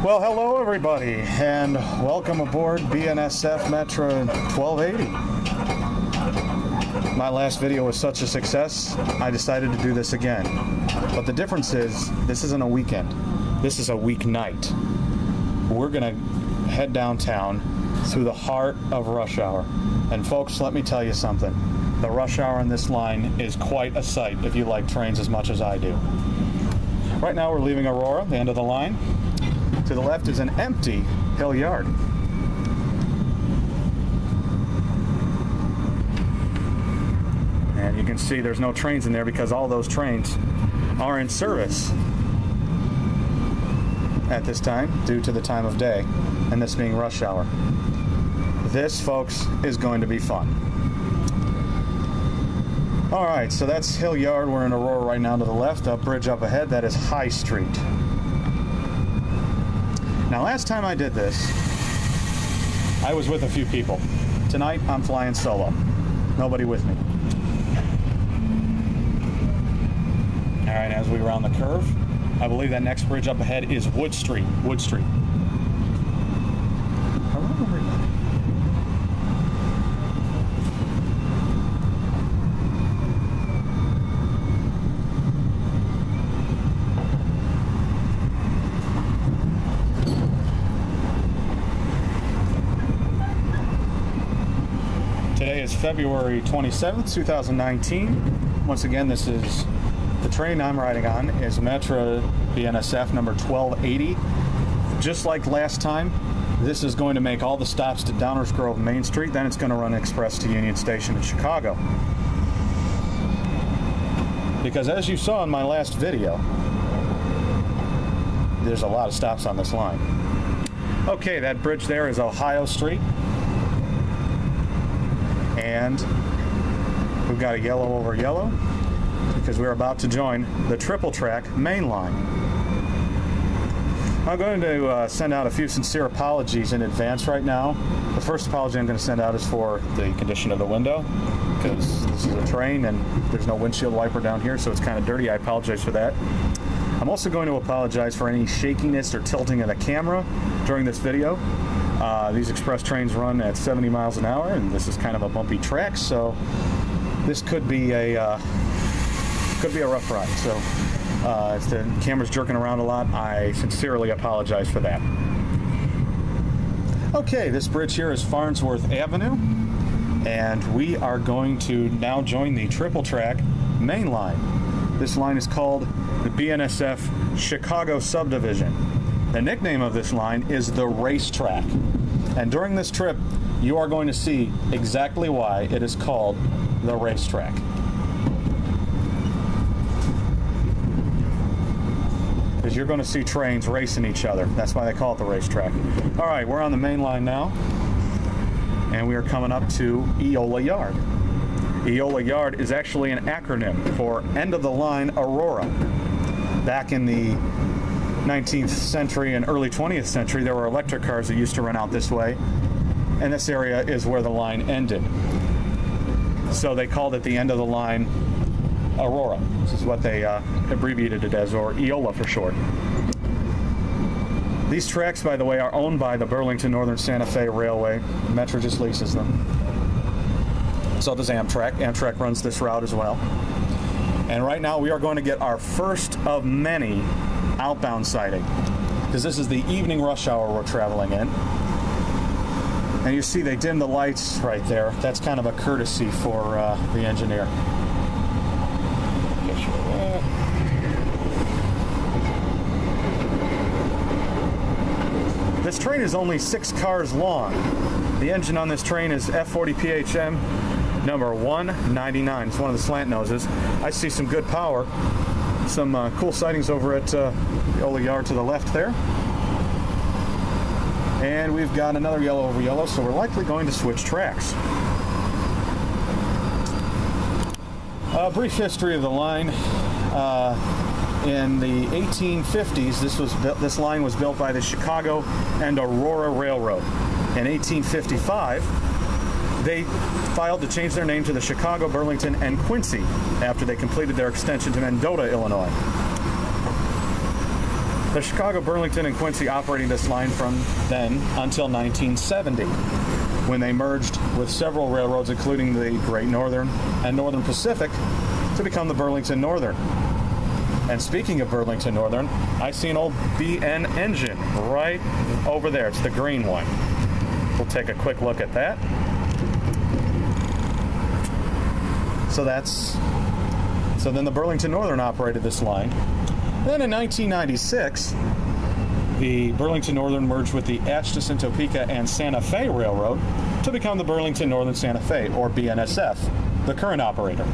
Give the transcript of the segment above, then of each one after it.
Well, hello everybody, and welcome aboard BNSF Metra 1280. My last video was such a success, I decided to do this again. But the difference is, this isn't a weekend. This is a weeknight. We're gonna head downtown through the heart of rush hour. And folks, let me tell you something. The rush hour on this line is quite a sight if you like trains as much as I do. Right now we're leaving Aurora, the end of the line. To the left is an empty Hill Yard. And you can see there's no trains in there because all those trains are in service at this time due to the time of day and this being rush hour. This, folks, is going to be fun. Alright, so that's Hill Yard. We're in Aurora right now to the left. Up bridge up ahead, that is High Street. Now, last time I did this, I was with a few people. Tonight, I'm flying solo. Nobody with me. All right, as we round the curve, I believe that next bridge up ahead is Wood Street. Wood Street. Today is February 27th, 2019. Once again, this is the train I'm riding on is Metra BNSF number 1280. Just like last time, this is going to make all the stops to Downers Grove Main Street. Then it's going to run express to Union Station in Chicago. Because as you saw in my last video, there's a lot of stops on this line. Okay, that bridge there is Ohio Street. And we've got a yellow over yellow because we're about to join the triple track main line. I'm going to send out a few sincere apologies in advance right now. The first apology I'm going to send out is for the condition of the window because this is a train and there's no windshield wiper down here, so it's kind of dirty. I apologize for that. I'm also going to apologize for any shakiness or tilting of the camera during this video. These express trains run at 70 miles an hour, and this is kind of a bumpy track, so this could be a rough ride. So if the camera's jerking around a lot, I sincerely apologize for that. Okay, this bridge here is Farnsworth Avenue, and we are going to now join the triple track main line. This line is called the BNSF Chicago Subdivision. The nickname of this line is the Racetrack. And during this trip, you are going to see exactly why it is called the Racetrack. Because you're going to see trains racing each other. That's why they call it the Racetrack. All right, we're on the main line now. And we are coming up to Eola Yard. Eola Yard is actually an acronym for End of the Line Aurora. Back in the 19th century and early 20th century, there were electric cars that used to run out this way, and this area is where the line ended. So they called it the end of the line Aurora. This is what they abbreviated it as, or Eola for short. These tracks, by the way, are owned by the Burlington Northern Santa Fe Railway. Metra just leases them. So does Amtrak. Amtrak runs this route as well. And right now we are going to get our first of many outbound sighting, because this is the evening rush hour we're traveling in. And you see they dim the lights right there. That's kind of a courtesy for the engineer. This train is only 6 cars long. The engine on this train is F40 PHM number 199. It's one of the slant noses. I see some good power. Some cool sightings over at Eola Yard to the left there. And we've got another yellow over yellow, so we're likely going to switch tracks. A brief history of the line. In the 1850s, this line was built by the Chicago and Aurora Railroad. In 1855, they filed to change their name to the Chicago, Burlington, and Quincy after they completed their extension to Mendota, Illinois. The Chicago, Burlington, and Quincy operating this line from then until 1970, when they merged with several railroads, including the Great Northern and Northern Pacific, to become the Burlington Northern. And speaking of Burlington Northern, I see an old BN engine right over there. It's the green one. We'll take a quick look at that. So then the Burlington Northern operated this line. Then in 1996, the Burlington Northern merged with the Atchison, Topeka, and Santa Fe Railroad to become the Burlington Northern Santa Fe, or BNSF, the current operator.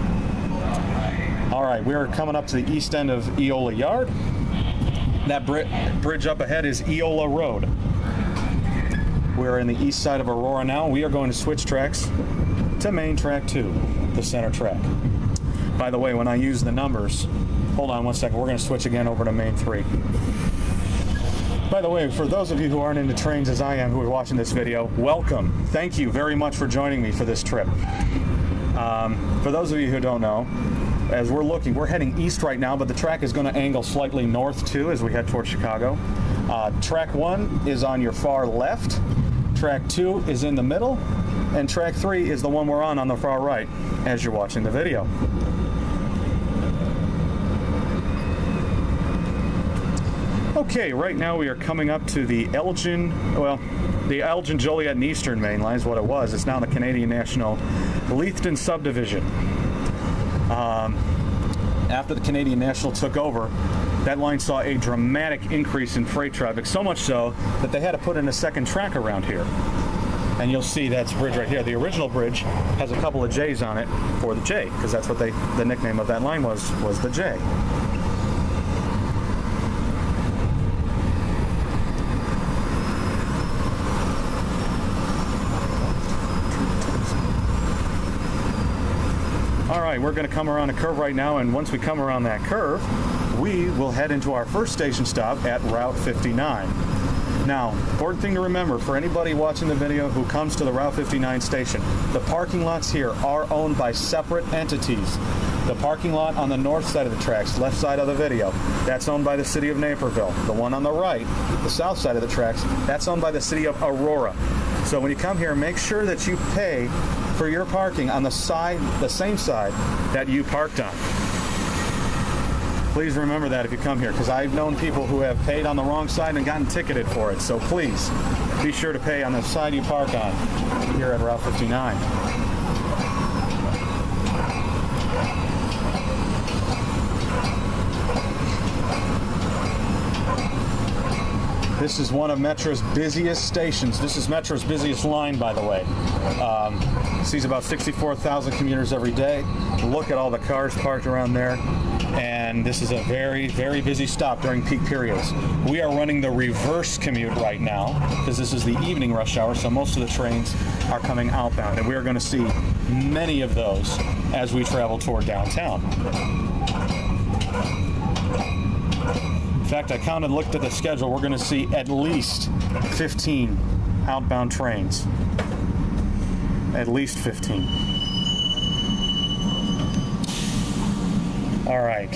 All right, we're coming up to the east end of Eola Yard. That bridge up ahead is Eola Road. We're in the east side of Aurora now. We are going to switch tracks to Main Track 2, the center track. By the way, when I use the numbers, hold on one second, we're going to switch again over to Main 3. By the way, for those of you who aren't into trains as I am who are watching this video, welcome. Thank you very much for joining me for this trip. For those of you who don't know, as we're heading east right now, but the track is going to angle slightly north too as we head towards Chicago. Track 1 is on your far left, Track 2 is in the middle, and Track 3 is the one we're on the far right as you're watching the video. Okay, right now we are coming up to the Elgin, Joliet and Eastern Main Line is what it was. It's now the Canadian National Leithton Subdivision. After the Canadian National took over, that line saw a dramatic increase in freight traffic, so much so that they had to put in a second track around here. And you'll see that's a bridge right here. The original bridge has a couple of J's on it for the J, because that's what the nickname of that line was the J. All right, we're going to come around a curve right now, and once we come around that curve, we will head into our first station stop at Route 59. Now, important thing to remember for anybody watching the video who comes to the Route 59 station, the parking lots here are owned by separate entities. The parking lot on the north side of the tracks, left side of the video, that's owned by the city of Naperville. The one on the right, the south side of the tracks, that's owned by the city of Aurora. So when you come here, make sure that you pay for your parking on the same side that you parked on. Please remember that if you come here, because I've known people who have paid on the wrong side and gotten ticketed for it. So please be sure to pay on the side you park on here at Route 59. This is one of Metra's busiest stations. This is Metra's busiest line, by the way. Sees about 64,000 commuters every day. Look at all the cars parked around there. And this is a very, very busy stop during peak periods. We are running the reverse commute right now because this is the evening rush hour, so most of the trains are coming outbound. And we are going to see many of those as we travel toward downtown. In fact, I counted and looked at the schedule. We're going to see at least 15 outbound trains. At least 15. All right.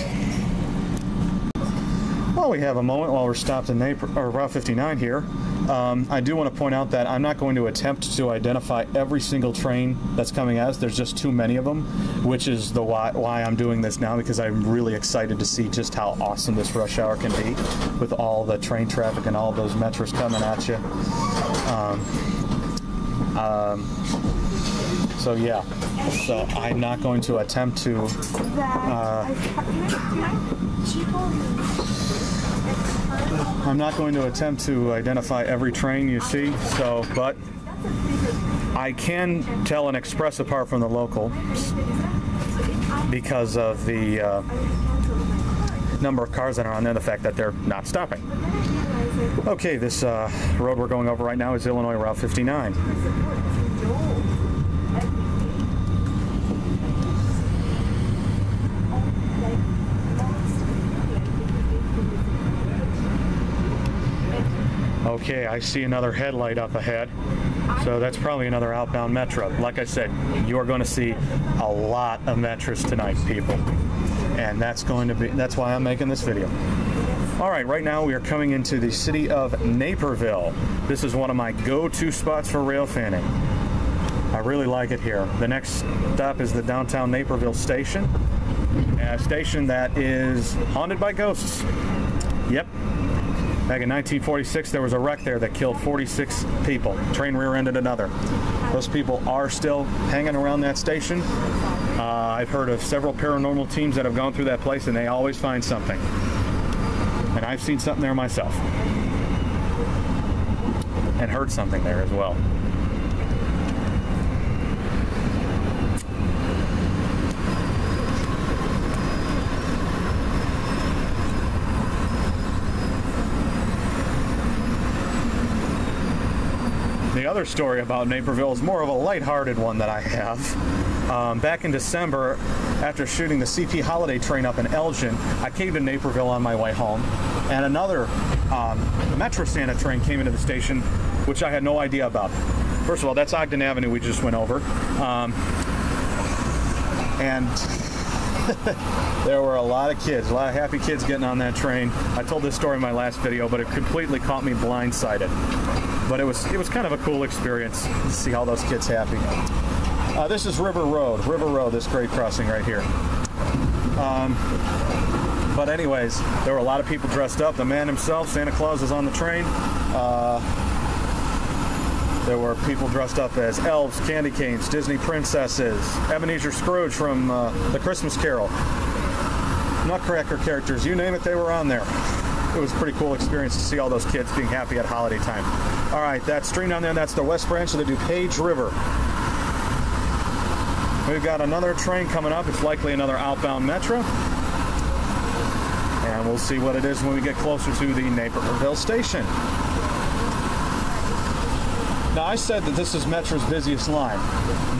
While we have a moment, while we're stopped in Route 59 here, I do want to point out that I'm not going to attempt to identify every single train that's coming at us. There's just too many of them, which is why I'm doing this now, because I'm really excited to see just how awesome this rush hour can be with all the train traffic and all those Metros coming at you. So yeah, so I'm not going to attempt to identify every train you see, but I can tell an express apart from the local because of the number of cars that are on there, the fact that they're not stopping. Okay, this road we're going over right now is Illinois Route 59. Okay, I see another headlight up ahead, so that's probably another outbound Metro. Like I said, you are going to see a lot of Metros tonight, people, and that's why I'm making this video. All right, right now we are coming into the city of Naperville. This is one of my go-to spots for rail fanning. I really like it here. The next stop is the downtown Naperville station, a station that is haunted by ghosts. Yep. Back in 1946, there was a wreck there that killed 46 people. Train rear-ended another. Those people are still hanging around that station. I've heard of several paranormal teams that have gone through that place, and they always find something. And I've seen something there myself. And heard something there as well. The other story about Naperville is more of a lighthearted one that I have. Back in December, after shooting the CP Holiday train up in Elgin, I came to Naperville on my way home, and another Metra Santa train came into the station, which I had no idea about. First of all, that's Ogden Avenue we just went over. And there were a lot of kids, a lot of happy kids getting on that train. I told this story in my last video, but it completely caught me blindsided. But it was kind of a cool experience to see all those kids happy. This is River Road, this grade crossing right here. But anyways, there were a lot of people dressed up. The man himself, Santa Claus, is on the train. There were people dressed up as elves, candy canes, Disney princesses, Ebenezer Scrooge from The Christmas Carol, Nutcracker characters, you name it, they were on there. It was a pretty cool experience to see all those kids being happy at holiday time. All right, that stream down there, that's the West Branch of the DuPage River. We've got another train coming up. It's likely another outbound Metra. And we'll see what it is when we get closer to the Naperville station. Now, I said that this is Metra's busiest line.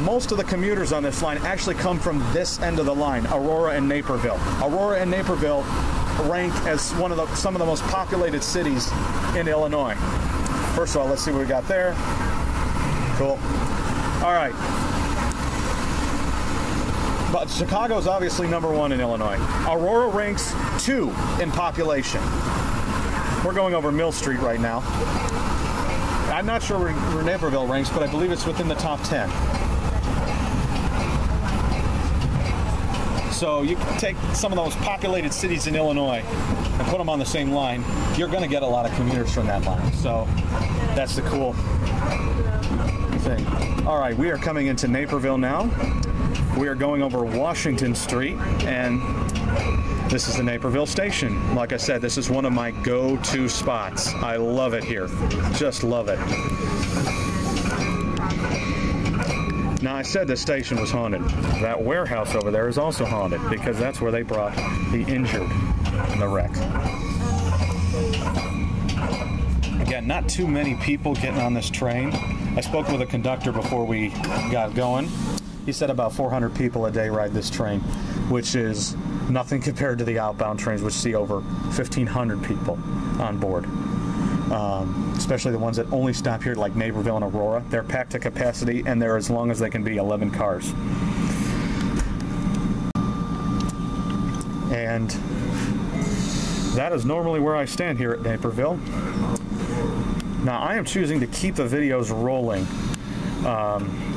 Most of the commuters on this line actually come from this end of the line, Aurora and Naperville. Aurora and Naperville rank as some of the most populated cities in Illinois. First of all, let's see what we got there. Cool. All right. But Chicago's obviously #1 in Illinois. Aurora ranks 2 in population. We're going over Mill Street right now. I'm not sure where Naperville ranks, but I believe it's within the top 10. So you can take some of the most populated cities in Illinois and put them on the same line. You're going to get a lot of commuters from that line. So that's the cool thing. All right, we are coming into Naperville now. We are going over Washington Street, and this is the Naperville station. Like I said, this is one of my go-to spots. I love it here. Just love it. Now, I said the station was haunted. That warehouse over there is also haunted because that's where they brought the injured in the wreck. Again, not too many people getting on this train. I spoke with a conductor before we got going. He said about 400 people a day ride this train, which is nothing compared to the outbound trains, which see over 1,500 people on board. Especially the ones that only stop here, like Naperville and Aurora. They're packed to capacity, and they're as long as they can be, 11 cars. And that is normally where I stand here at Naperville. Now, I am choosing to keep the videos rolling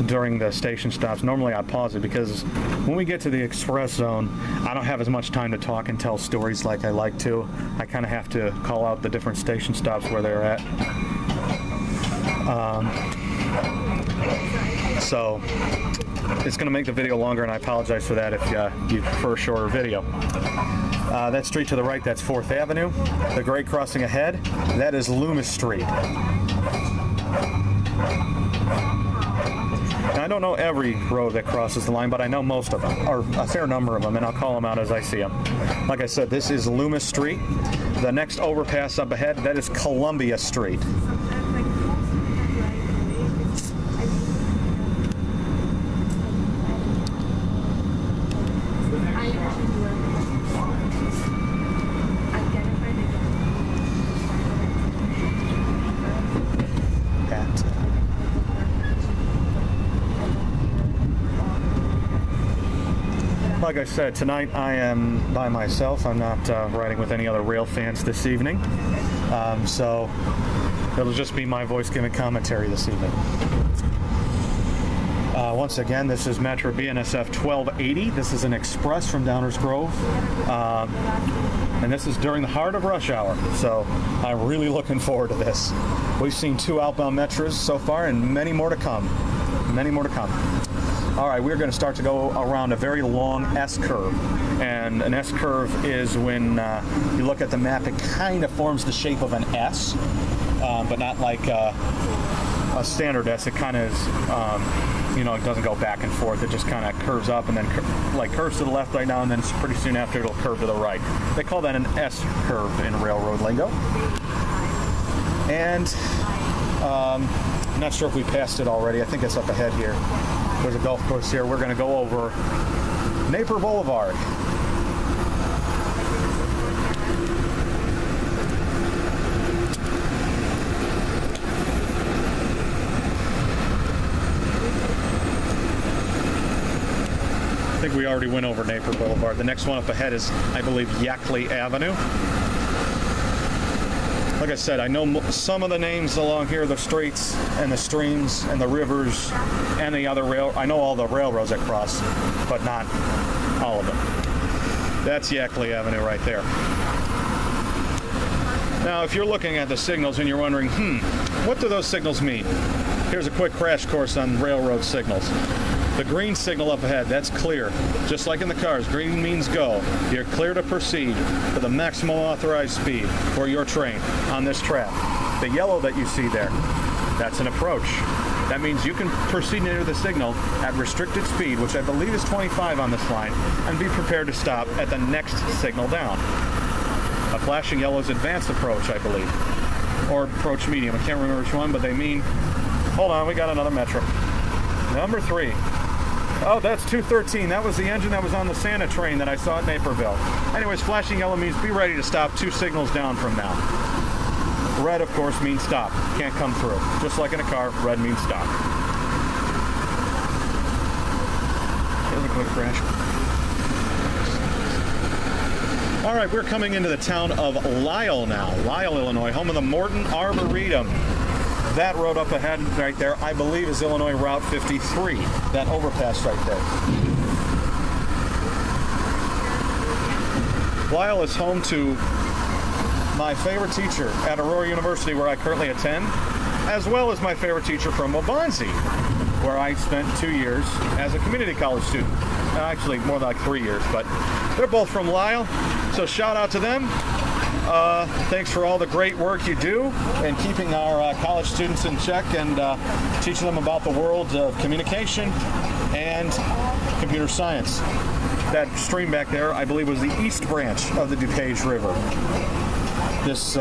during the station stops. Normally I pause it because when we get to the express zone, I don't have as much time to talk and tell stories like I like to. I kind of have to call out the different station stops where they're at. So it's going to make the video longer, and I apologize for that if you prefer a shorter video. That street to the right, that's 4th Avenue. The grade crossing ahead, that is Loomis Street. Now, I don't know every road that crosses the line, but I know most of them, or a fair number of them, and I'll call them out as I see them. Like I said, this is Loomis Street. The next overpass up ahead, that is Columbia Street. Like I said, tonight I am by myself. I'm not riding with any other rail fans this evening. So it'll just be my voice giving commentary this evening. Once again, this is Metra BNSF 1280. This is an express from Downers Grove. And this is during the heart of rush hour. So I'm really looking forward to this. We've seen 2 outbound Metras so far and many more to come. Many more to come. All right, we're going to start to go around a very long S-curve. And an S-curve is when you look at the map, it kind of forms the shape of an S, but not like a standard S. It kind of is, you know, it doesn't go back and forth. It just kind of curves up and then like curves to the left right now, and then pretty soon after it'll curve to the right. They call that an S-curve in railroad lingo. And I'm not sure if we passed it already. I think it's up ahead here. There's a golf course here. We're going to go over Naperville Boulevard. I think we already went over Naperville Boulevard. The next one up ahead is, I believe, Yackley Avenue. Like I said, I know some of the names along here, the streets and the streams and the rivers and the other I know all the railroads that cross, but not all of them. That's Yackley Avenue right there. Now, if you're looking at the signals and you're wondering, what do those signals mean? Here's a quick crash course on railroad signals. The green signal up ahead, that's clear. Just like in the cars, green means go. You're clear to proceed to the maximum authorized speed for your train on this track. The yellow that you see there, that's an approach. That means you can proceed near the signal at restricted speed, which I believe is 25 on this line, and be prepared to stop at the next signal down. A flashing yellow is advanced approach, I believe, or approach medium. I can't remember which one, but they mean, hold on, we got another Metra. Number 3. Oh, that's 213. That was the engine that was on the Santa train that I saw at Naperville. Anyways, flashing yellow means be ready to stop 2 signals down from now. Red, of course, means stop. Can't come through. Just like in a car, red means stop. Here's a quick crash. All right, we're coming into the town of Lisle now. Lisle, Illinois, home of the Morton Arboretum. That road up ahead right there, I believe, is Illinois Route 53. That overpass right there. Lisle is home to my favorite teacher at Aurora University, where I currently attend, as well as my favorite teacher from Waubonsee, where I spent 2 years as a community college student. Actually, more like 3 years, but they're both from Lisle, so shout out to them. Thanks for all the great work you do and keeping our college students in check and teaching them about the world of communication and computer science. That stream back there, I believe, was the east branch of the DuPage River. This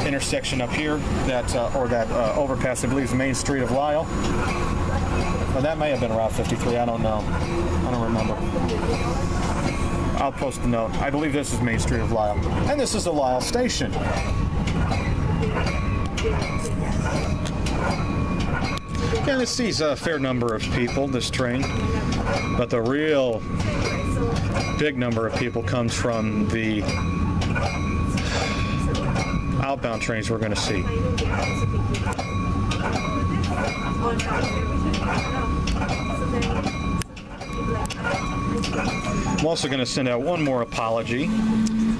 intersection up here, that overpass, I believe, is Main Street of Lisle. Well, that may have been Route 53. I don't know. I don't remember. I'll post a note. I believe this is Main Street of Lisle. And this is the Lisle Station. Yeah, this sees a fair number of people, this train. But the real big number of people comes from the outbound trains we're going to see. I'm also going to send out one more apology.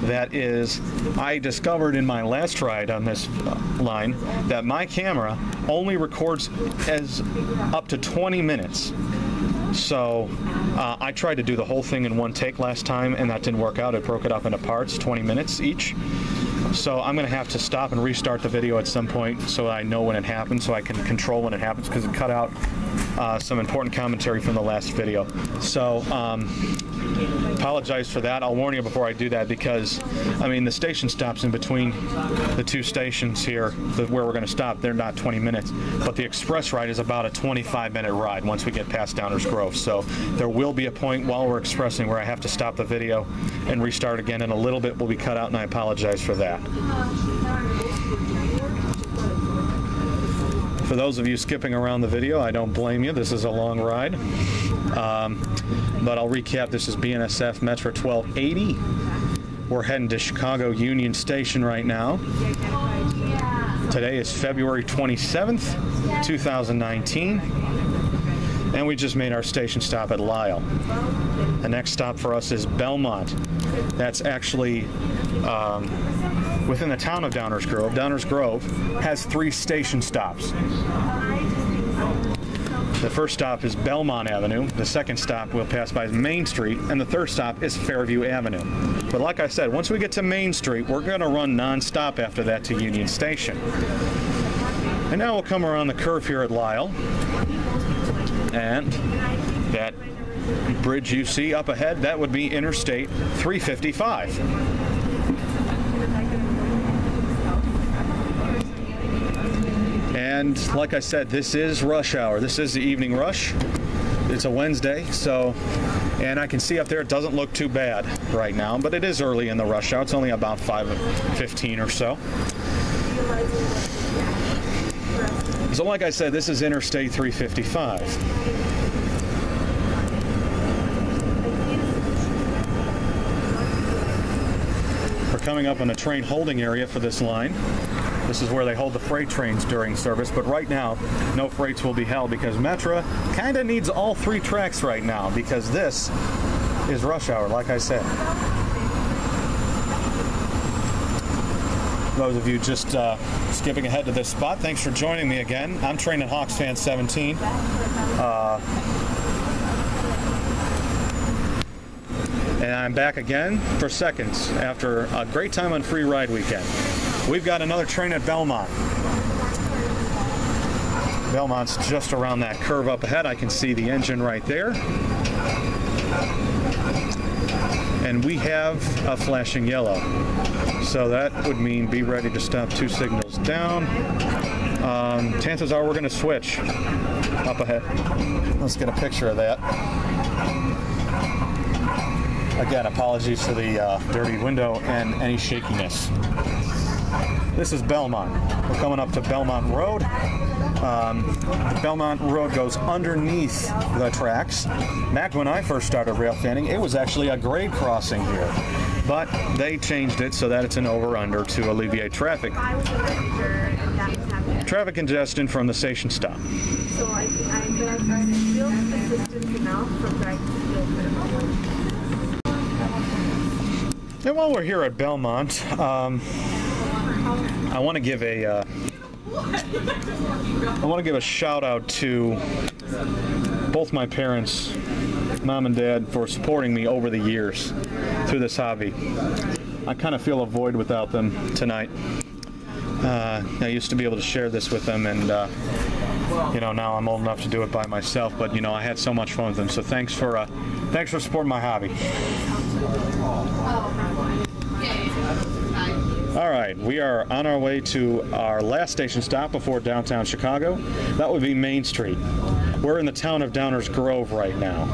That is, I discovered in my last ride on this line that my camera only records as up to 20 minutes. So I tried to do the whole thing in one take last time, and that didn't work out. It broke it up into parts, 20 minutes each. So I'm going to have to stop and restart the video at some point so I know when it happens, so I can control when it happens, because it cut out some important commentary from the last video. So apologize for that. I'll warn you before I do that, because I mean, the station stops in between the 2 stations here where we're going to stop. They're not 20 minutes, but the express ride is about a 25-minute ride once we get past Downers Grove. So there will be a point while we're expressing where I have to stop the video and restart again, and a little bit will be cut out, and I apologize for that. For those of you skipping around the video, I don't blame you. This is a long ride. But I'll recap. This is BNSF Metra 1280. We're heading to Chicago Union Station right now. Today is February 27th, 2019. And we just made our station stop at Lisle. The next stop for us is Belmont. That's actually within the town of Downers Grove. Downers Grove has 3 station stops. The first stop is Belmont Avenue, the second stop we'll pass by Main Street, and the third stop is Fairview Avenue. But like I said, once we get to Main Street, we're going to run non-stop after that to Union Station. And now we'll come around the curve here at Lisle, and that bridge you see up ahead, that would be Interstate 355. And like I said, this is rush hour. This is the evening rush. It's a Wednesday, so, and I can see up there it doesn't look too bad right now, but it is early in the rush hour. It's only about 5:15 or so. So like I said, this is Interstate 355. We're coming up on a train holding area for this line. This is where they hold the freight trains during service, but right now, no freights will be held because Metra kind of needs all 3 tracks right now because this is rush hour, like I said. Those of you just skipping ahead to this spot, thanks for joining me again. I'm Train and Hawks Fan 17. And I'm back again for seconds after a great time on Free Ride Weekend. We've got another train at Belmont. Belmont's just around that curve up ahead. I can see the engine right there. And we have a flashing yellow. So that would mean be ready to stop 2 signals down. Chances are we're going to switch up ahead. Let's get a picture of that. Again, apologies for the dirty window and any shakiness. This is Belmont. We're coming up to Belmont Road. The Belmont Road goes underneath the tracks. Back when I first started rail fanning, it was actually a grade crossing here. But they changed it so that it's an over-under to alleviate traffic. Traffic congestion from the station stop. So I feel the distance enough from that I And while we're here at Belmont, I want to give a shout out to both my parents, Mom and Dad, for supporting me over the years through this hobby. I kind of feel a void without them tonight. I used to be able to share this with them, and you know, now I'm old enough to do it by myself. But you know, I had so much fun with them. So thanks for supporting my hobby. All right, we are on our way to our last station stop before downtown Chicago. That would be Main Street. We're in the town of Downers Grove right now.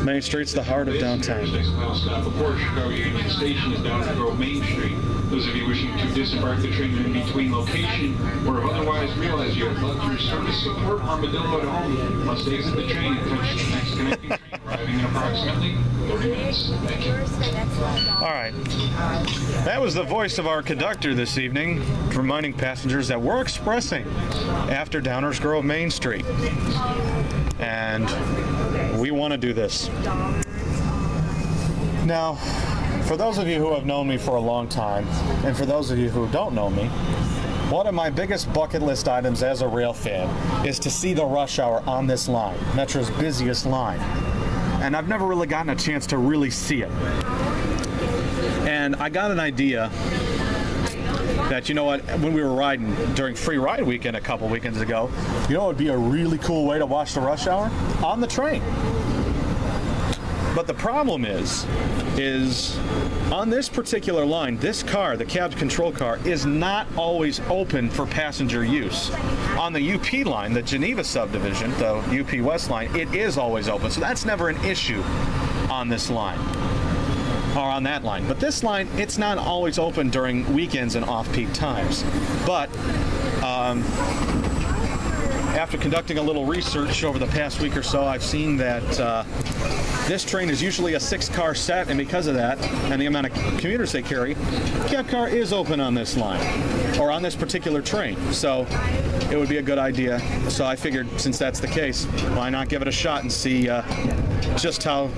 Main Street's the heart of downtown. Next final stop before Chicago Union Station is Downers Grove Main Street. Those of you wishing to disembark the train in between location or have otherwise realized you have left your service support armadillo at home, must exit the train and catch the next connecting train, arriving in approximately 30 minutes. Thank you. All right. That was the voice of our conductor this evening, reminding passengers that we're expressing after Downers Grove Main Street. And we want to do this. Now, for those of you who have known me for a long time, and for those of you who don't know me, one of my biggest bucket list items as a rail fan is to see the rush hour on this line, Metra's busiest line. And I've never really gotten a chance to really see it. And I got an idea that, you know what, when we were riding during Free Ride Weekend a couple weekends ago, you know what would be a really cool way to watch the rush hour? On the train. But the problem is on this particular line, this car, the cab control car, is not always open for passenger use. On the UP line, the Geneva subdivision, the UP West line, it is always open. So that's never an issue on this line, or on that line. But this line, it's not always open during weekends and off-peak times. But after conducting a little research over the past week or so, I've seen that this train is usually a 6-car set, and because of that, and the amount of commuters they carry, cab car is open on this line, or on this particular train. So it would be a good idea. So I figured, since that's the case, why not give it a shot and see just how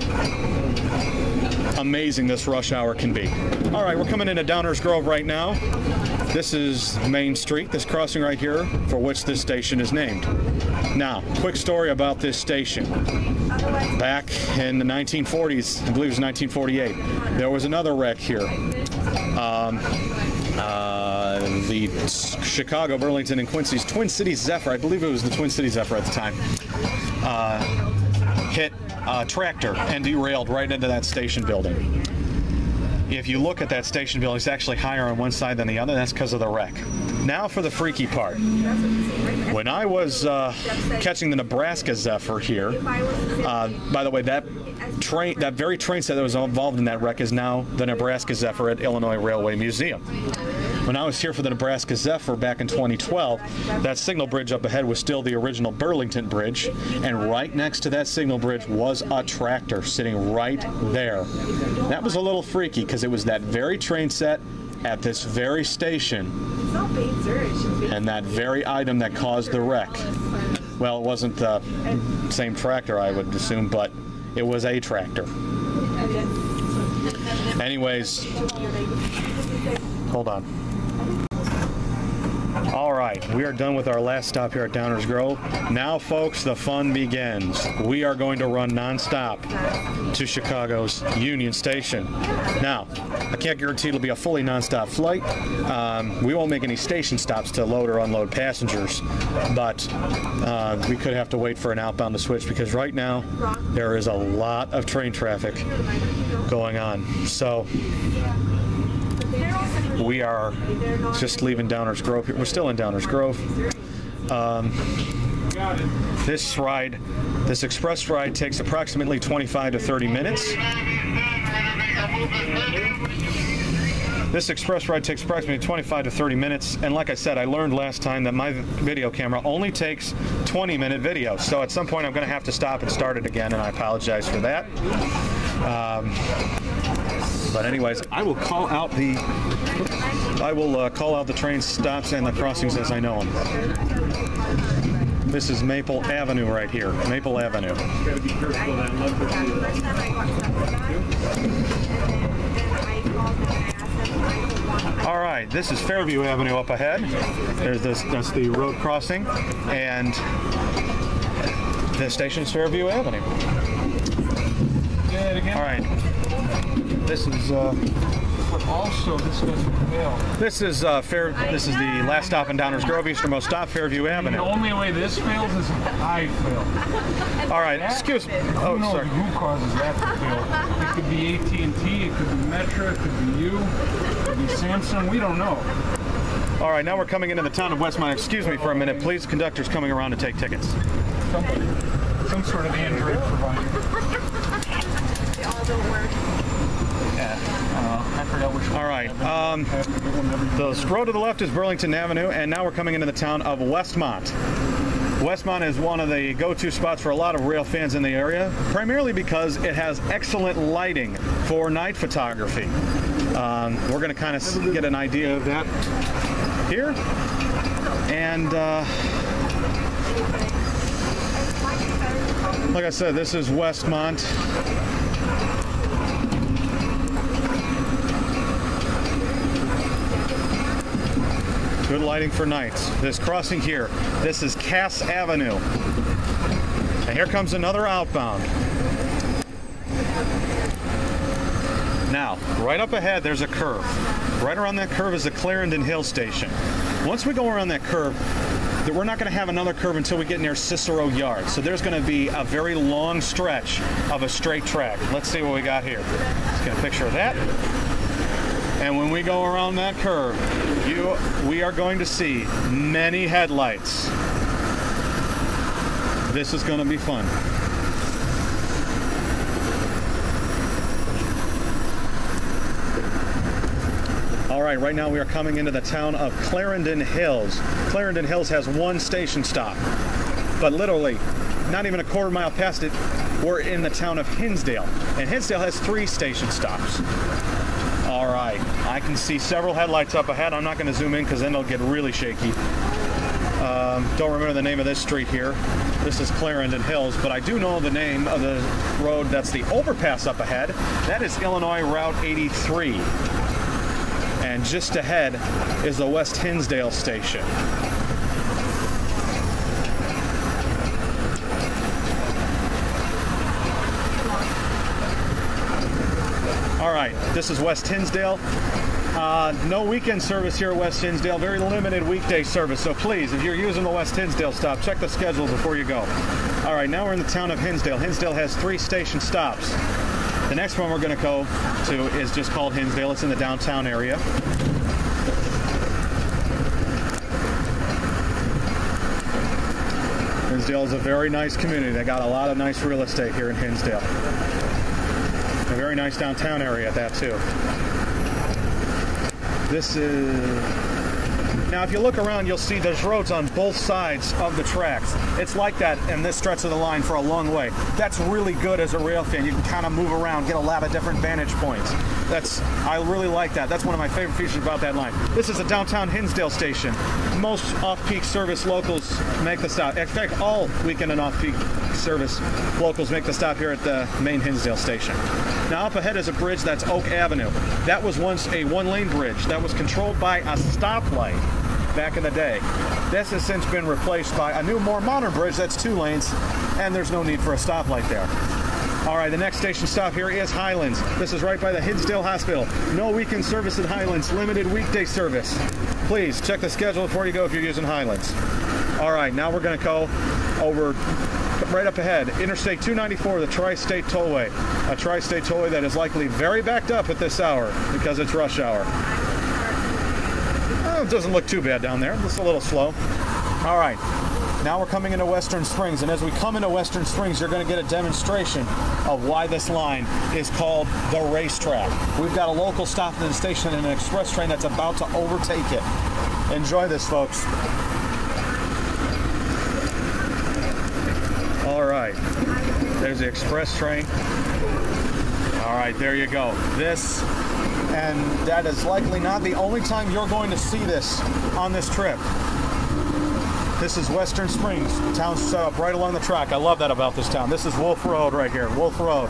amazing this rush hour can be. All right, we're coming into Downers Grove right now. This is Main Street, this crossing right here, for which this station is named. Now, quick story about this station. Back in the 1940s, I believe it was 1948, there was another wreck here. The Chicago, Burlington, and Quincy's Twin Cities Zephyr, I believe it was the Twin Cities Zephyr at the time, hit a tractor and derailed right into that station building. If you look at that station building, it's actually higher on one side than the other. That's because of the wreck. Now for the freaky part. When I was catching the Nebraska Zephyr here, by the way, that very train set that was involved in that wreck is now the Nebraska Zephyr at Illinois Railway Museum. When I was here for the Nebraska Zephyr back in 2012, that signal bridge up ahead was still the original Burlington Bridge, and right next to that signal bridge was a tractor sitting right there. That was a little freaky because it was that very train set at this very station and that very item that caused the wreck. Well, it wasn't the same tractor, I would assume, but it was a tractor. Anyways, hold on. All right, we are done with our last stop here at Downers Grove. Now, folks, the fun begins. We are going to run nonstop to Chicago's Union Station. Now, I can't guarantee it'll be a fully nonstop flight. We won't make any station stops to load or unload passengers, but we could have to wait for an outbound to switch because right now there is a lot of train traffic going on. So we are just leaving Downers Grove here. We're still in Downers Grove. This express ride takes approximately 25 to 30 minutes. This express ride takes approximately 25 to 30 minutes, and like I said, I learned last time that my video camera only takes 20-minute videos, so at some point I'm going to have to stop and start it again, and I apologize for that. But anyways, I will call out the train stops and the crossings as I know them. This is Maple Avenue right here. Maple Avenue. All right, this is Fairview Avenue up ahead. That's the road crossing, and the station is Fairview Avenue. All right. This is also this doesn't fail. This is the last stop in Downers Grove, easternmost stop, Fairview Avenue. The only way this fails is if I fail. All right, excuse me. Oh, sorry. Who causes that to fail? It could be AT&T, it could be Metra, it could be you, it could be Samsung. We don't know. All right, now we're coming into the town of Westmont. Excuse me for a minute, please. Conductor's coming around to take tickets. Some sort of Android provider. They all don't work. I forgot which one. All right. The road to the left is Burlington Avenue, and now we're coming into the town of Westmont. Westmont is one of the go-to spots for a lot of rail fans in the area, primarily because it has excellent lighting for night photography. We're going to kind of get an idea of that here. And like I said, this is Westmont. Good lighting for nights. This crossing here, this is Cass Avenue. And here comes another outbound. Now, right up ahead, there's a curve. Right around that curve is the Clarendon Hill Station. Once we go around that curve, we're not going to have another curve until we get near Cicero Yard. So there's going to be a very long stretch of a straight track. Let's see what we got here. Let's get a picture of that. And when we go around that curve, we are going to see many headlights. This is going to be fun. All right, right now we are coming into the town of Clarendon Hills. Clarendon Hills has one station stop. but literally not even a quarter mile past it, we're in the town of Hinsdale. And Hinsdale has 3 station stops. All right, I can see several headlights up ahead. I'm not going to zoom in because then it'll get really shaky. Don't remember the name of this street here. This is Clarendon Hills, but I do know the name of the road that's the overpass up ahead. That is Illinois Route 83. And just ahead is the West Hinsdale station. All right, this is West Hinsdale. No weekend service here at West Hinsdale, very limited weekday service. So please, if you're using the West Hinsdale stop, check the schedule before you go. All right, now we're in the town of Hinsdale. Hinsdale has 3 station stops. The next one we're going to go to is just called Hinsdale. It's in the downtown area. Hinsdale is a very nice community. They got a lot of nice real estate here in Hinsdale. A very nice downtown area at that too. This is... Now if you look around, you'll see there's roads on both sides of the tracks. It's like that in this stretch of the line for a long way. That's really good as a rail fan. You can kind of move around, get a lot of different vantage points. I really like that. That's one of my favorite features about that line. This is a downtown Hinsdale station. Most off-peak service locals make the stop. In fact, all weekend and off-peak service locals make the stop here at the main Hinsdale station. Now up ahead is a bridge that's Oak Avenue. That was once a 1-lane bridge that was controlled by a stoplight back in the day. This has since been replaced by a new, more modern bridge that's 2 lanes, and there's no need for a stoplight there. All right, the next station stop here is Highlands. This is right by the Hinsdale Hospital. No weekend service at Highlands, limited weekday service. Please check the schedule before you go if you're using Highlands. All right, now we're going to go over right up ahead, Interstate 294, the Tri-State Tollway. A Tri-State Tollway that is likely very backed up at this hour because it's rush hour. Oh, it doesn't look too bad down there, just a little slow. All right. Now we're coming into Western Springs, and as we come into Western Springs, you're going to get a demonstration of why this line is called the Racetrack. We've got a local stop in the station and an express train that's about to overtake it. Enjoy this, folks. All right, there's the express train. All right, there you go. This, and that is likely not the only time you're going to see this on this trip. This is Western Springs. The town's set up right along the track. I love that about this town. This is Wolf Road right here. Wolf Road.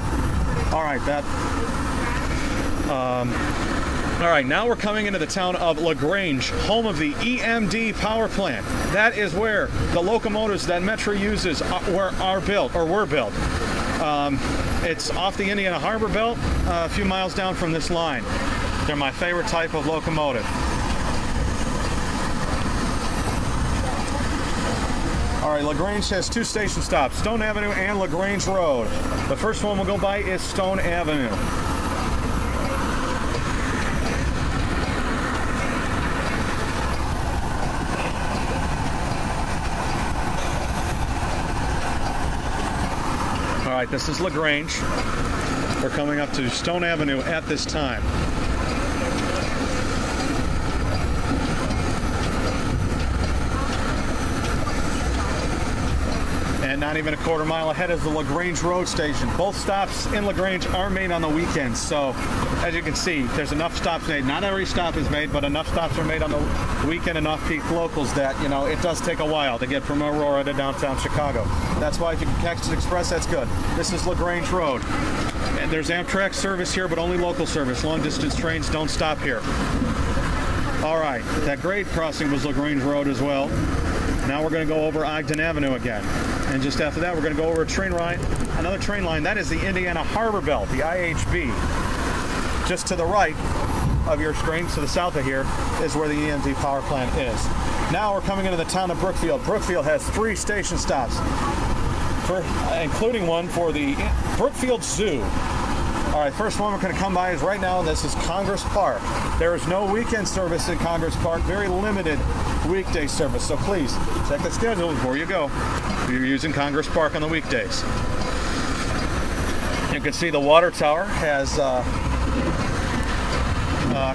All right, all right, now we're coming into the town of LaGrange, home of the EMD power plant. That is where the locomotives that Metra uses were built. It's off the Indiana Harbor Belt, a few miles down from this line. They're my favorite type of locomotive. All right, LaGrange has 2 station stops, Stone Avenue and LaGrange Road. The first one we'll go by is Stone Avenue. All right, this is LaGrange. We're coming up to Stone Avenue at this time. And not even a quarter mile ahead is the LaGrange Road station. Both stops in LaGrange are made on the weekends. So as you can see, there's enough stops made. Not every stop is made, but enough stops are made on the weekend and off-peak locals that, you know, it does take a while to get from Aurora to downtown Chicago. That's why if you can catch the express, that's good. This is LaGrange Road. And there's Amtrak service here, but only local service. Long-distance trains don't stop here. All right, that grade crossing was LaGrange Road as well. Now we're going to go over Ogden Avenue again. And just after that, we're going to go over a train line, another train line. That is the Indiana Harbor Belt, the IHB. Just to the right of your screen, to the south of here, is where the EMD power plant is. Now we're coming into the town of Brookfield. Brookfield has 3 station stops, including one for the Brookfield Zoo. All right, first one we're going to come by is right now, and this is Congress Park. There is no weekend service in Congress Park, very limited weekday service. So please check the schedule before you go if you're using Congress Park on the weekdays. You can see the water tower has a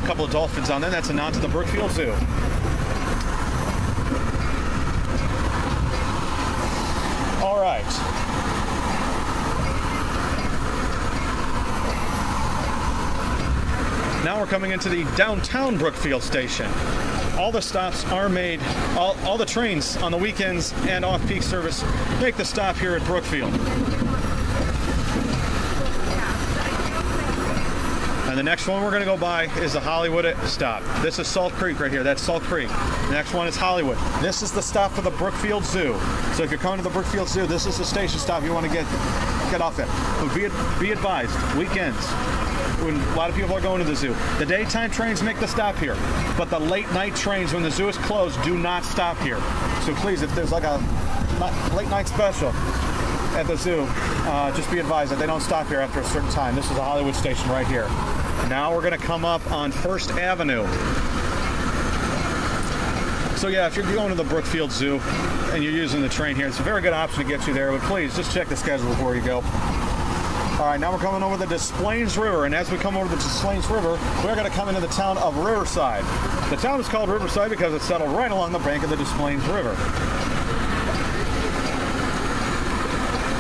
couple of dolphins on there. That's a nod to the Brookfield Zoo. All right. Now we're coming into the downtown Brookfield station. All the stops are made, all the trains on the weekends and off-peak service make the stop here at Brookfield. And the next one we're going to go by is the Hollywood stop. This is Salt Creek right here. That's Salt Creek. The next one is Hollywood. This is the stop for the Brookfield Zoo. So if you're coming to the Brookfield Zoo, this is the station stop you want to get off at. But be advised, weekends, when a lot of people are going to the zoo, the daytime trains make the stop here. But the late night trains, when the zoo is closed, do not stop here. So please, if there's like a late night special at the zoo, just be advised that they don't stop here after a certain time. This is a Hollywood station right here. Now we're going to come up on First Avenue. So yeah, if you're going to the Brookfield Zoo and you're using the train here, it's a very good option to get you there, but please just check the schedule before you go. All right, now we're coming over the Des Plaines River, and as we come over the Des Plaines River, we're going to come into the town of Riverside. The town is called Riverside because it's settled right along the bank of the Des Plaines River.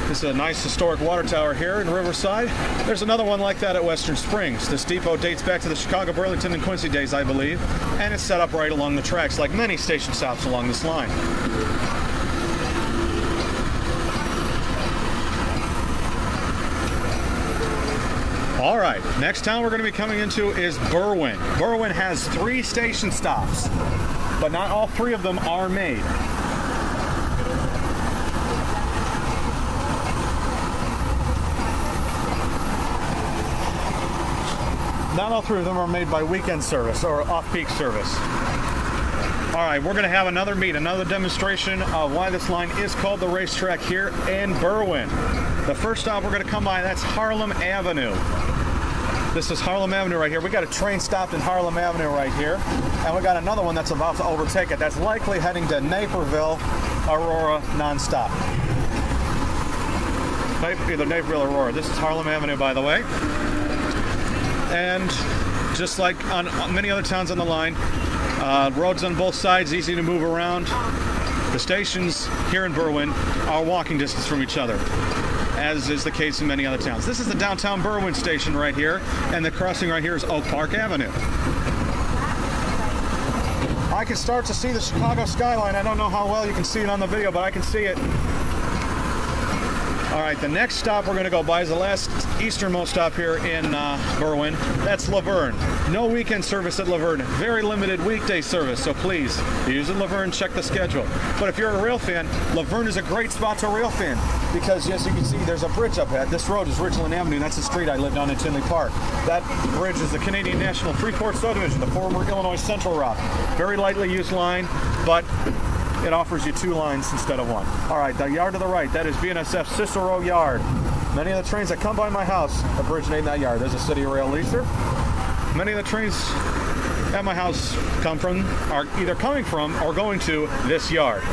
This is a nice historic water tower here in Riverside. There's another one like that at Western Springs. This depot dates back to the Chicago, Burlington, and Quincy days, I believe, and it's set up right along the tracks, like many station stops along this line. All right, next town we're going to be coming into is Berwyn. Berwyn has 3 station stops, but not all 3 of them are made. Not all 3 of them are made by weekend service or off-peak service. All right, we're going to have another demonstration of why this line is called the Racetrack here in Berwyn. The first stop we're going to come by, that's Harlem Avenue. This is Harlem Avenue right here. We got a train stopped in Harlem Avenue right here, and we got another one that's about to overtake it. That's likely heading to Naperville, Aurora, nonstop. Either Naperville or Aurora. This is Harlem Avenue, by the way. And just like on many other towns on the line, roads on both sides, easy to move around. The stations here in Berwyn are walking distance from each other, as is the case in many other towns. This is the downtown Berwyn station right here, and the crossing right here is Oak Park Avenue. I can start to see the Chicago skyline. I don't know how well you can see it on the video, but I can see it. All right, the next stop we're going to go by is the last easternmost stop here in Berwyn. That's Laverne. No weekend service at Laverne. Very limited weekday service, so please, if you use it Laverne, check the schedule. But if you're a rail fan, Laverne is a great spot to rail fan because, as you can see, there's a bridge up ahead. This road is Ridgeland Avenue. That's the street I lived on in Tinley Park. That bridge is the Canadian National Freeport Subdivision, the former Illinois Central route. Very lightly used line, but it offers you 2 lines instead of 1. All right, the yard to the right, that is BNSF Cicero Yard. Many of the trains that come by my house originate in that yard. There's a City Rail leaser. Many of the trains at my house are either coming from or going to this yard.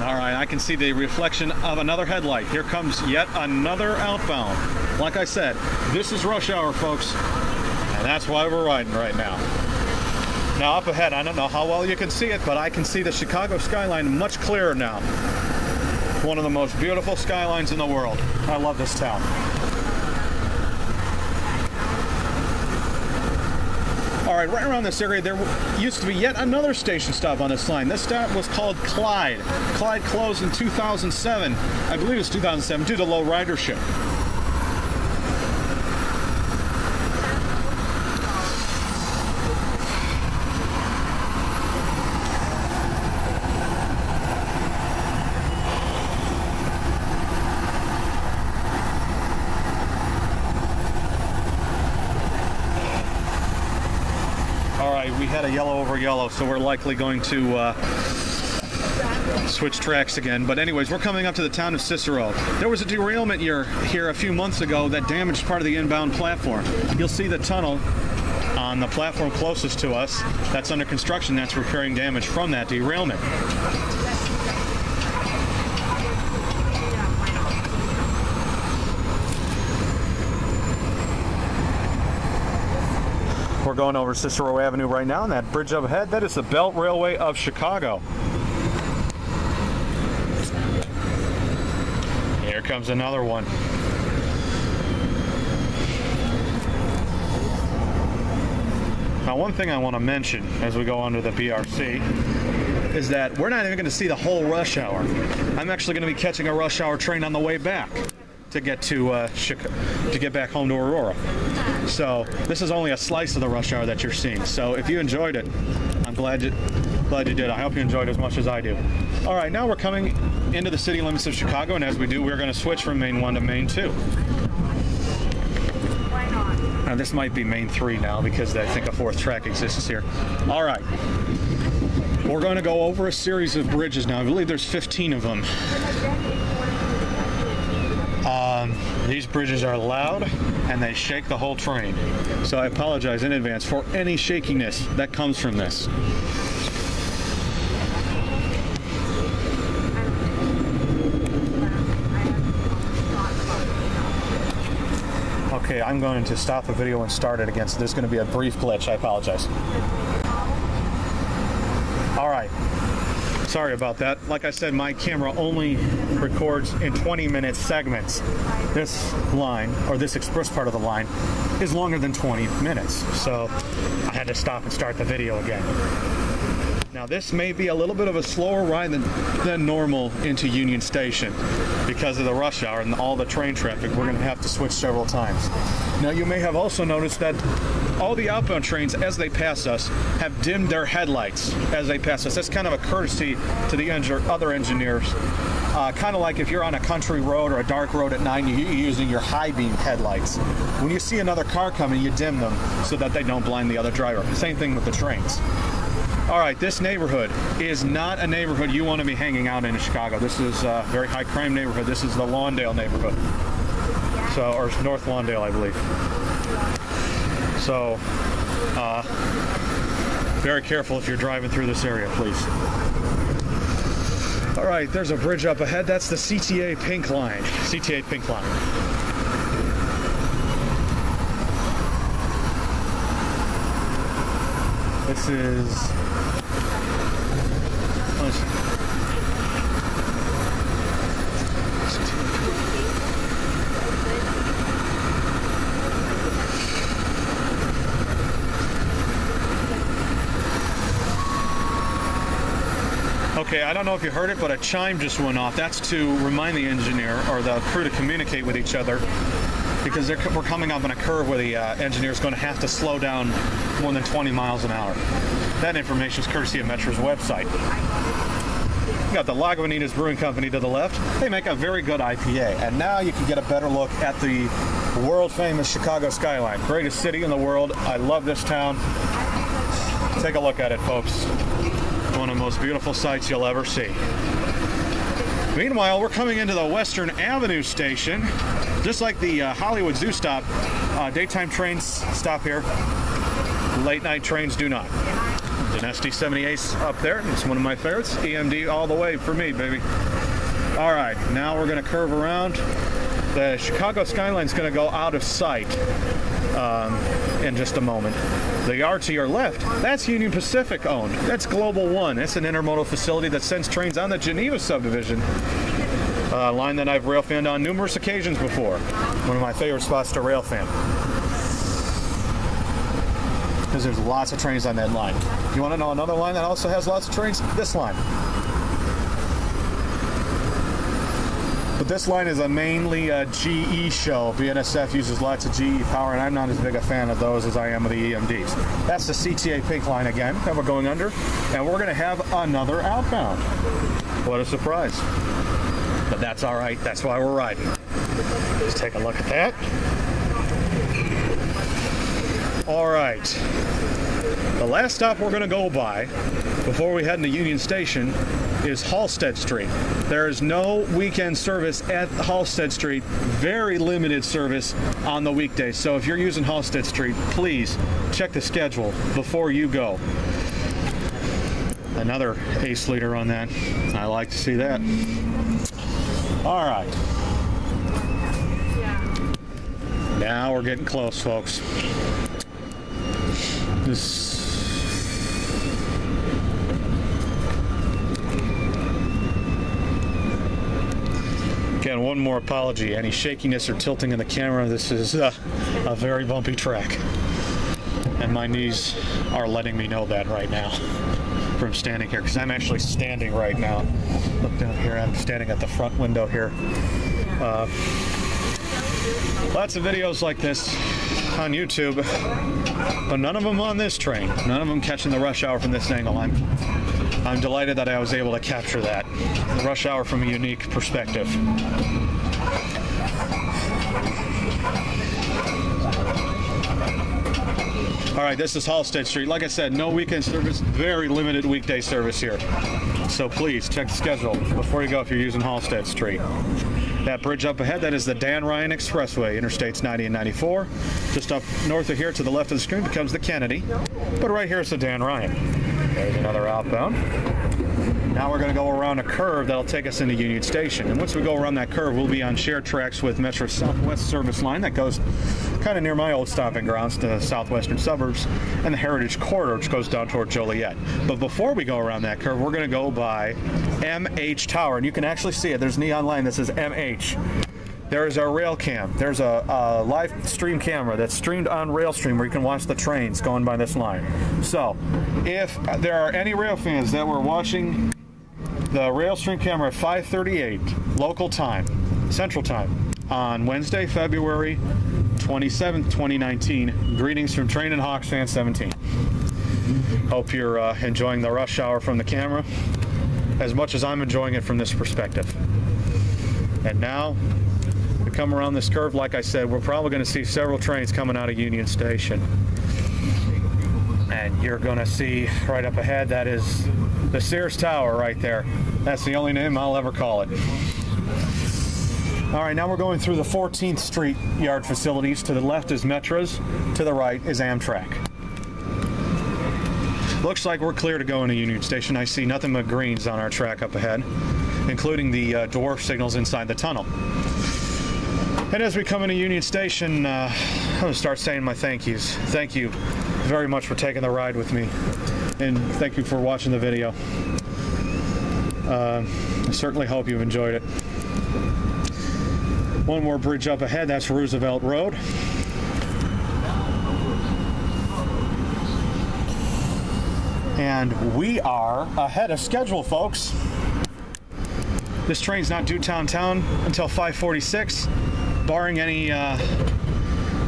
All right, I can see the reflection of another headlight. Here comes yet another outbound. Like I said, this is rush hour, folks, and that's why we're riding right now. Now up ahead, I don't know how well you can see it, but I can see the Chicago skyline much clearer now. One of the most beautiful skylines in the world. I love this town. All right, right around this area, there used to be yet another station stop on this line. This stop was called Clyde. Clyde closed in 2007. I believe it was 2007 due to low ridership. We had a yellow over yellow, so we're likely going to switch tracks again. But anyways, we're coming up to the town of Cicero. There was a derailment here a few months ago that damaged part of the inbound platform. You'll see the tunnel on the platform closest to us. That's under construction. That's repairing damage from that derailment. We're going over Cicero Avenue right now, and that bridge up ahead, that is the Belt Railway of Chicago. comes another one. Now, one thing I want to mention as we go on to the BRC is that we're not even going to see the whole rush hour. I'm actually going to be catching a rush hour train on the way back to get to get back home to Aurora. So this is only a slice of the rush hour that you're seeing. So if you enjoyed it, I'm glad you did. I hope you enjoyed it as much as I do. All right, now we're coming into the city limits of Chicago, and as we do, we're going to switch from Main 1 to Main 2. Now this might be Main 3 now because I think a 4th track exists here. All right. We're going to go over a series of bridges now. I believe there's 15 of them. These bridges are loud and they shake the whole train. So I apologize in advance for any shakiness that comes from this. Okay, I'm going to stop the video and start it again, so there's going to be a brief glitch. I apologize. All right. Sorry about that. Like I said, my camera only records in 20-minute segments. This line, or this express part of the line, is longer than 20 minutes. So I had to stop and start the video again. Now this may be a little bit of a slower ride than normal into Union Station because of the rush hour and all the train traffic. We're going to have to switch several times. Now you may have also noticed that all the outbound trains, as they pass us, have dimmed their headlights as they pass us. That's kind of a courtesy to the other engineers. Kind of like if you're on a country road or a dark road at night, you're using your high beam headlights. When you see another car coming, you dim them so that they don't blind the other driver. Same thing with the trains. All right, this neighborhood is not a neighborhood you want to be hanging out in Chicago. This is a very high crime neighborhood. This is the Lawndale neighborhood. So, or North Lawndale, I believe. So, very careful if you're driving through this area, please. All right, there's a bridge up ahead. That's the CTA Pink Line. CTA Pink Line. This is... Okay, I don't know if you heard it, but a chime just went off. That's to remind the engineer or the crew to communicate with each other because we're coming up on a curve where the engineer is going to have to slow down more than 20 miles an hour. That information is courtesy of Metra's website. You got the Lagunitas Brewing Company to the left. They make a very good IPA. And now you can get a better look at the world-famous Chicago skyline. Greatest city in the world. I love this town. Take a look at it, folks. One of the most beautiful sights you'll ever see. Meanwhile, we're coming into the Western Avenue station. Just like the Hollywood Zoo stop, daytime trains stop here. Late night trains do not. There's an SD78 up there. It's one of my favorites. EMD all the way for me, baby. All right, now we're going to curve around. The Chicago skyline's going to go out of sight in just a moment. The yard to your left, that's Union Pacific owned. That's Global One. It's an intermodal facility that sends trains on the Geneva subdivision. A line that I've railfanned on numerous occasions before. One of my favorite spots to railfan. Because there's lots of trains on that line. You want to know another line that also has lots of trains? This line. But this line is a mainly GE show. BNSF uses lots of GE power, and I'm not as big a fan of those as I am of the EMDs. That's the CTA Pink Line again that we're going under, and we're going to have another outbound. What a surprise. But that's all right. That's why we're riding. Let's take a look at that. All right. The last stop we're going to go by before we head into Union Station is Halsted Street. There is no weekend service at Halsted Street. Very limited service on the weekdays. So if you're using Halsted Street, please check the schedule before you go. Another ace leader on that. I like to see that. All right. Now we're getting close, folks. Okay, again, one more apology. Any shakiness or tilting in the camera, this is a very bumpy track. And my knees are letting me know that right now from standing here, because I'm actually standing right now. Look down here, I'm standing at the front window here. Lots of videos like this on YouTube, but none of them on this train. None of them catching the rush hour from this angle. I'm delighted that I was able to capture that rush hour from a unique perspective. All right, this is Halstead Street. Like I said, no weekend service, very limited weekday service here. So please check the schedule before you go if you're using Halstead Street. That bridge up ahead, that is the Dan Ryan Expressway, Interstates 90 and 94. Just up north of here to the left of the screen becomes the Kennedy, but right here is the Dan Ryan. There's another outbound. Now we're going to go around a curve that'll take us into Union Station. And once we go around that curve, we'll be on shared tracks with Metra Southwest service line that goes kind of near my old stomping grounds to the southwestern suburbs, and the Heritage Corridor, which goes down toward Joliet. But before we go around that curve, we're going to go by MH Tower. And you can actually see it. There's neon line that says MH. There's our rail cam. There's a live stream camera that's streamed on Railstream where you can watch the trains going by this line. So if there are any rail fans that were watching the Railstream camera at 5:38 local time, Central Time, on Wednesday, February 27th, 2019, greetings from Train and Hawks Fan 17. Hope you're enjoying the rush hour from the camera as much as I'm enjoying it from this perspective. And now we come around this curve. Like I said, we're probably going to see several trains coming out of Union Station. And you're going to see right up ahead, that is the Sears Tower right there. That's the only name I'll ever call it. All right, now we're going through the 14th Street yard facilities. To the left is Metra's, to the right is Amtrak. Looks like we're clear to go into Union Station. I see nothing but greens on our track up ahead, including the dwarf signals inside the tunnel. And as we come into Union Station, I'm going to start saying my thank yous. Thank you very much for taking the ride with me, and thank you for watching the video. I certainly hope you've enjoyed it. One more bridge up ahead, that's Roosevelt Road. And we are ahead of schedule, folks. This train's not due downtown until 5:46, barring any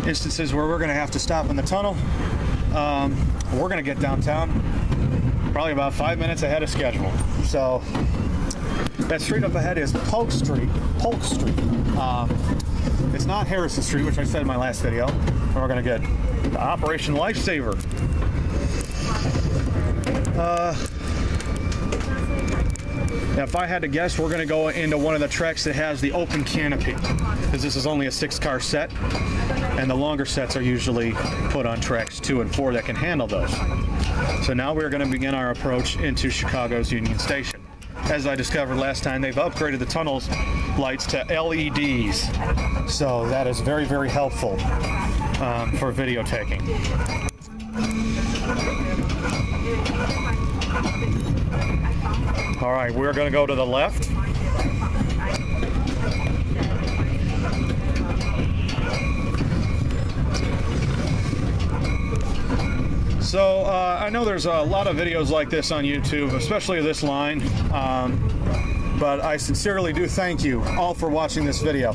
instances where we're going to have to stop in the tunnel. We're going to get downtown probably about 5 minutes ahead of schedule. So that street up ahead is Polk Street. Polk Street. It's not Harrison Street, which I said in my last video. And we're going to get the Operation Lifesaver. If I had to guess, we're going to go into one of the tracks that has the open canopy, because this is only a 6-car set, and the longer sets are usually put on tracks 2 and 4 that can handle those. So now we're going to begin our approach into Chicago's Union Station. As I discovered last time, they've upgraded the tunnel's lights to LEDs, so that is very, very helpful for video taking. All right, we're going to go to the left. So I know there's a lot of videos like this on YouTube, especially this line, but I sincerely do thank you all for watching this video.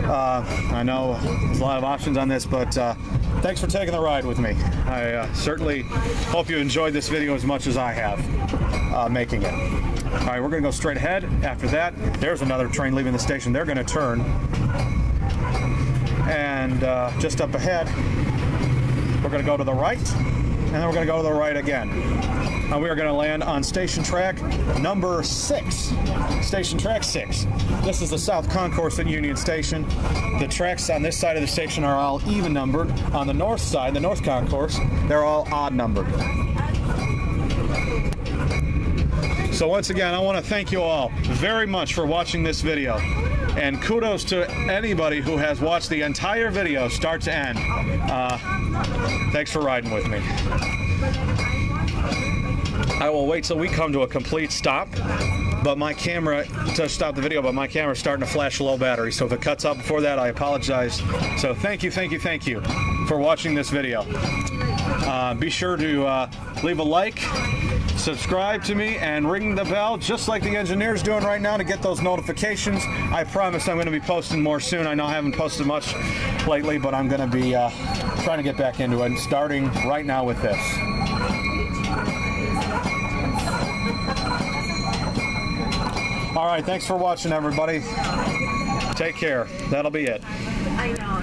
I know there's a lot of options on this, but thanks for taking the ride with me. I certainly hope you enjoyed this video as much as I have making it. All right, we're going to go straight ahead. After that, there's another train leaving the station. They're going to turn. And just up ahead, we're going to go to the right, and then we're going to go to the right again. And we are going to land on station track number 6. Station track 6. This is the South Concourse at Union Station. The tracks on this side of the station are all even numbered. On the north side, the North Concourse, they're all odd numbered. So once again, I want to thank you all very much for watching this video. And kudos to anybody who has watched the entire video, start to end. Thanks for riding with me. I will wait till we come to a complete stop, but my camera, to stop the video, but my camera's starting to flash low battery. So if it cuts out before that, I apologize. So thank you for watching this video. Be sure to leave a like, subscribe to me, and ring the bell just like the engineer's doing right now to get those notifications. I promise I'm going to be posting more soon. I know I haven't posted much lately, but I'm going to be trying to get back into it and starting right now with this. All right, thanks for watching, everybody. Take care. That'll be it. I know.